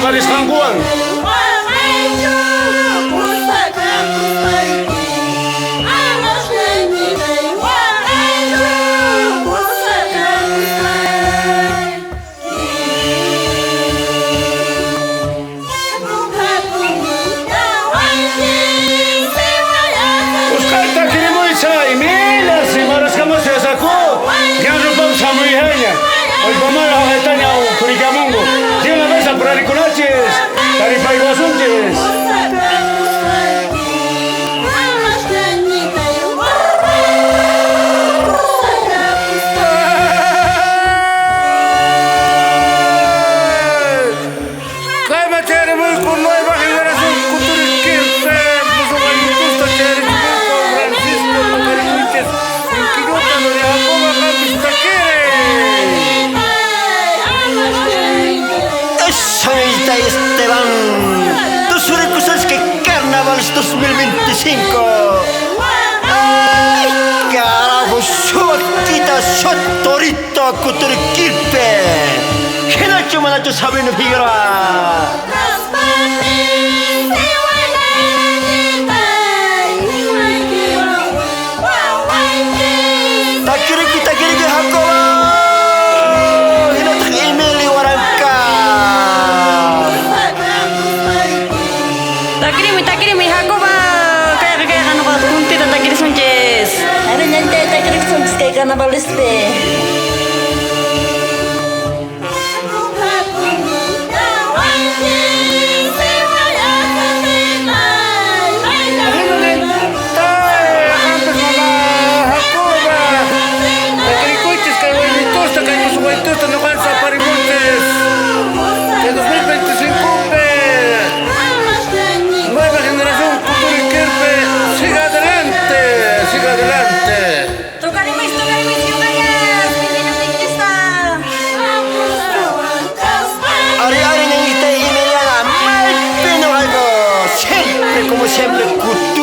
Garis Hangguan. Hoy vamos a la Italia o Curicamungo. Tiene una mesa por Ariconaches, Tarifay Guasunches. Esteban, tus recursos que Carnavales 2025. Ay, carajo, shotita, shotorito, kuturikirpe. Henacho manacho saben figura. Takiriki hakoba. Takirimi Jacoba, kaya ano ba kunti ta takiri Sanchez. Ano nante takiri Sanchez kay Carnavales pe. Como siempre, cultura.